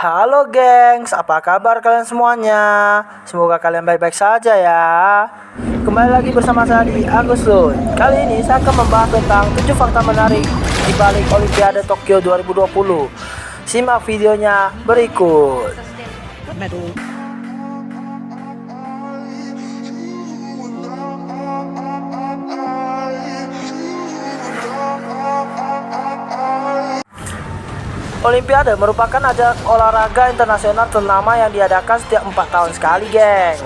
Halo gengs, apa kabar kalian semuanya? Semoga kalian baik-baik saja ya. Kembali lagi bersama saya di Agus Lun. Kali ini saya akan membahas tentang 7 fakta menarik di balik Olimpiade Tokyo 2020. Simak videonya berikut. Olimpiade merupakan ajang olahraga internasional ternama yang diadakan setiap 4 tahun sekali, geng.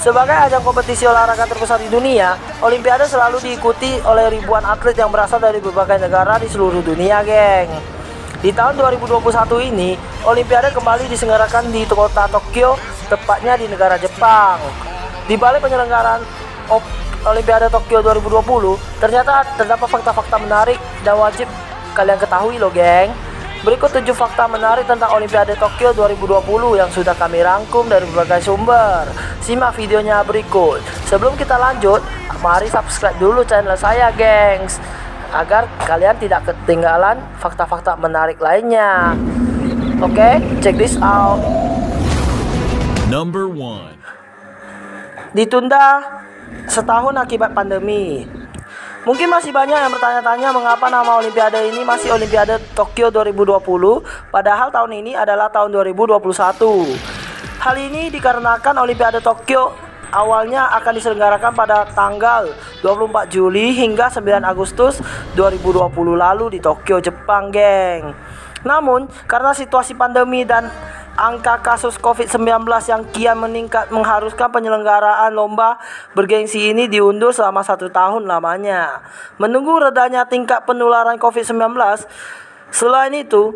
Sebagai ajang kompetisi olahraga terbesar di dunia, Olimpiade selalu diikuti oleh ribuan atlet yang berasal dari berbagai negara di seluruh dunia, geng. Di tahun 2021 ini, Olimpiade kembali diselenggarakan di kota Tokyo, tepatnya di negara Jepang. Di balik penyelenggaraan Olimpiade Tokyo 2020, ternyata terdapat fakta-fakta menarik dan wajib kalian ketahui loh, geng. Berikut 7 fakta menarik tentang Olimpiade Tokyo 2020 yang sudah kami rangkum dari berbagai sumber. Simak videonya berikut. Sebelum kita lanjut, mari subscribe dulu channel saya, gengs, agar kalian tidak ketinggalan fakta-fakta menarik lainnya. Oke, check this out. Number 1. Ditunda setahun akibat pandemi. Mungkin masih banyak yang bertanya-tanya mengapa nama Olimpiade ini masih Olimpiade Tokyo 2020, padahal tahun ini adalah tahun 2021. Hal ini dikarenakan Olimpiade Tokyo awalnya akan diselenggarakan pada tanggal 24 Juli hingga 9 Agustus 2020 lalu di Tokyo, Jepang, geng. Namun, karena situasi pandemi dan angka kasus COVID-19 yang kian meningkat mengharuskan penyelenggaraan lomba bergengsi ini diundur selama 1 tahun lamanya. Menunggu redanya tingkat penularan COVID-19, selain itu,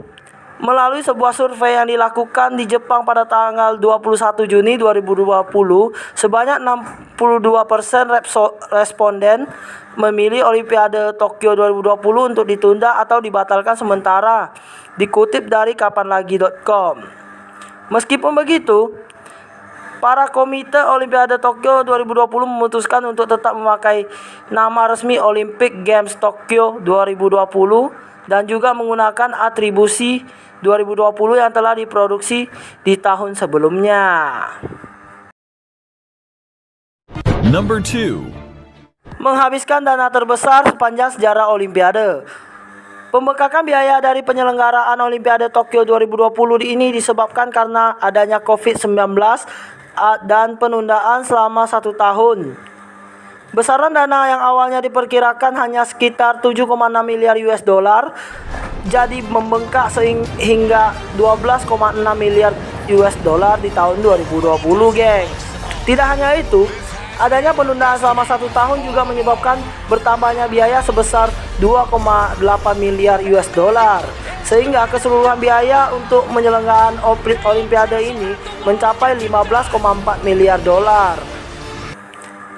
melalui sebuah survei yang dilakukan di Jepang pada tanggal 21 Juni 2020, sebanyak 62% responden memilih Olimpiade Tokyo 2020 untuk ditunda atau dibatalkan sementara, dikutip dari kapanlagi.com. Meskipun begitu, para komite Olimpiade Tokyo 2020 memutuskan untuk tetap memakai nama resmi Olympic Games Tokyo 2020 dan juga menggunakan atribusi 2020 yang telah diproduksi di tahun sebelumnya. Number 2. Menghabiskan dana terbesar sepanjang sejarah Olimpiade. Pembengkakan biaya dari penyelenggaraan Olimpiade Tokyo 2020 ini disebabkan karena adanya COVID-19 dan penundaan selama 1 tahun. Besaran dana yang awalnya diperkirakan hanya sekitar 7,6 miliar US dollar jadi membengkak hingga 12,6 miliar US dollar di tahun 2020, geng. Tidak hanya itu, adanya penundaan selama 1 tahun juga menyebabkan bertambahnya biaya sebesar 2,8 miliar US dollar, sehingga keseluruhan biaya untuk penyelenggaraan Olimpiade ini mencapai 15,4 miliar dolar.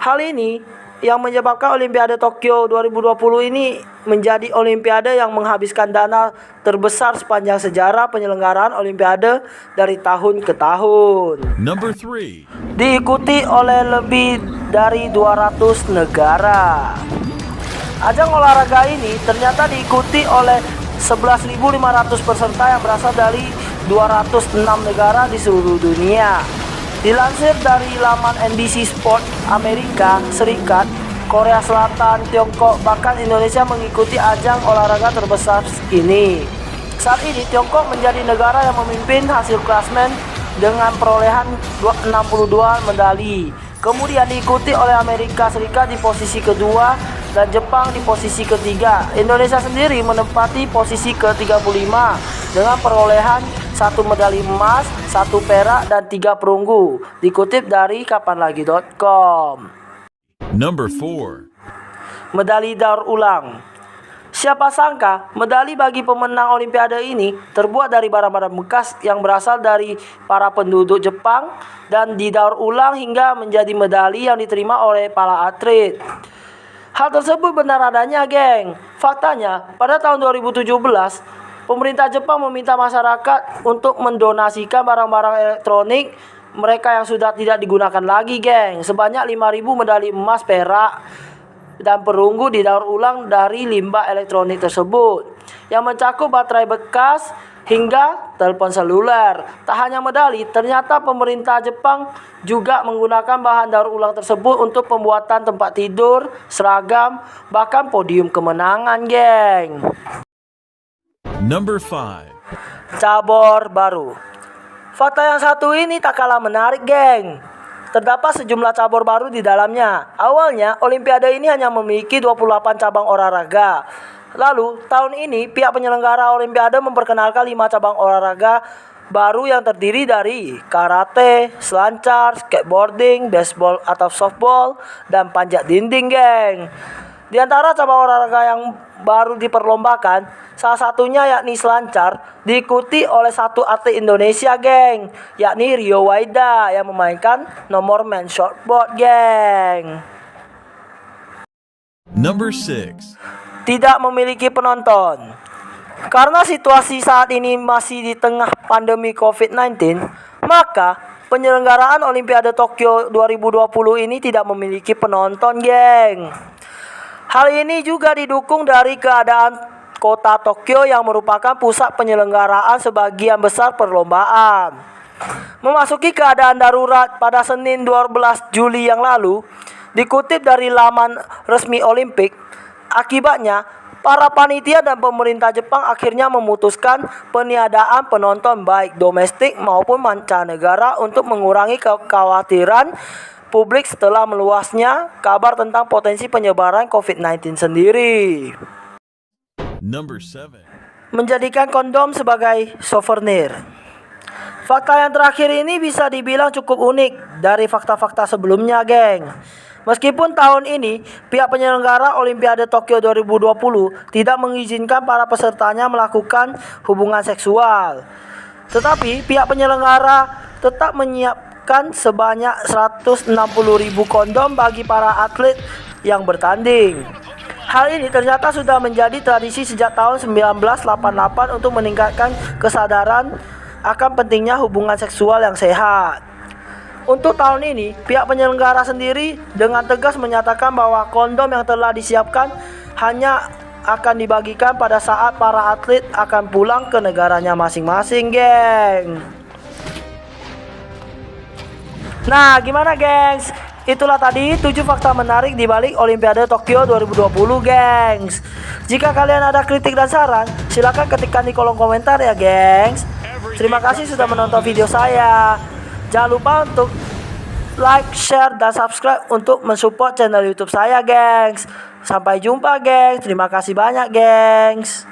Hal ini yang menyebabkan Olimpiade Tokyo 2020 ini menjadi Olimpiade yang menghabiskan dana terbesar sepanjang sejarah penyelenggaraan Olimpiade dari tahun ke tahun. Number 3. Diikuti oleh lebih dari 200 negara. Ajang olahraga ini ternyata diikuti oleh 11.500 peserta yang berasal dari 206 negara di seluruh dunia. Dilansir dari laman NBC Sport, Amerika Serikat, Korea Selatan, Tiongkok, bahkan Indonesia mengikuti ajang olahraga terbesar ini. Saat ini Tiongkok menjadi negara yang memimpin hasil klasmen dengan perolehan 62 medali. Kemudian diikuti oleh Amerika Serikat di posisi kedua dan Jepang di posisi ketiga. Indonesia sendiri menempati posisi ke-35 dengan perolehan 1 medali emas, 1 perak, dan 3 perunggu. Dikutip dari kapanlagi.com. Number 4. Medali daur ulang. Siapa sangka medali bagi pemenang Olimpiade ini terbuat dari barang-barang bekas yang berasal dari para penduduk Jepang dan didaur ulang hingga menjadi medali yang diterima oleh para atlet. Hal tersebut benar adanya, geng. Faktanya, pada tahun 2017, pemerintah Jepang meminta masyarakat untuk mendonasikan barang-barang elektronik mereka yang sudah tidak digunakan lagi, geng. Sebanyak 5.000 medali emas, perak, dan perunggu didaur ulang dari limbah elektronik tersebut, yang mencakup baterai bekas hingga telepon seluler. Tak hanya medali, ternyata pemerintah Jepang juga menggunakan bahan daur ulang tersebut untuk pembuatan tempat tidur, seragam, bahkan podium kemenangan, geng. Number 5. Cabur baru. Fakta yang satu ini tak kalah menarik, geng. Terdapat sejumlah cabur baru di dalamnya. Awalnya, Olimpiade ini hanya memiliki 28 cabang olahraga. Lalu, tahun ini pihak penyelenggara Olimpiade memperkenalkan 5 cabang olahraga baru yang terdiri dari karate, selancar, skateboarding, baseball atau softball, dan panjat dinding, geng. Di antara cabang olahraga yang baru diperlombakan, salah satunya yakni selancar, diikuti oleh satu atlet Indonesia, geng, yakni Rio Waida yang memainkan nomor main shortboard, geng. Number 6. Tidak memiliki penonton. Karena situasi saat ini masih di tengah pandemi COVID-19, maka penyelenggaraan Olimpiade Tokyo 2020 ini tidak memiliki penonton, geng. Hal ini juga didukung dari keadaan kota Tokyo yang merupakan pusat penyelenggaraan sebagian besar perlombaan. Memasuki keadaan darurat pada Senin 12 Juli yang lalu, dikutip dari laman resmi Olimpik, akibatnya para panitia dan pemerintah Jepang akhirnya memutuskan peniadaan penonton baik domestik maupun mancanegara untuk mengurangi kekhawatiran publik setelah meluasnya kabar tentang potensi penyebaran COVID-19 sendiri. Number 7. Menjadikan kondom sebagai souvenir. Fakta yang terakhir ini bisa dibilang cukup unik dari fakta-fakta sebelumnya, geng. Meskipun tahun ini pihak penyelenggara Olimpiade Tokyo 2020 tidak mengizinkan para pesertanya melakukan hubungan seksual, tetapi pihak penyelenggara tetap menyiapkan sebanyak 160.000 kondom bagi para atlet yang bertanding. Hal ini ternyata sudah menjadi tradisi sejak tahun 1988 untuk meningkatkan kesadaran akan pentingnya hubungan seksual yang sehat. Untuk tahun ini, pihak penyelenggara sendiri dengan tegas menyatakan bahwa kondom yang telah disiapkan hanya akan dibagikan pada saat para atlet akan pulang ke negaranya masing-masing, geng. Nah, gimana, gengs? Itulah tadi 7 fakta menarik di balik Olimpiade Tokyo 2020, gengs. Jika kalian ada kritik dan saran, silakan ketikkan di kolom komentar ya, gengs. Terima kasih sudah menonton video saya. Jangan lupa untuk like, share, dan subscribe untuk mensupport channel YouTube saya, gengs. Sampai jumpa, gengs. Terima kasih banyak, gengs.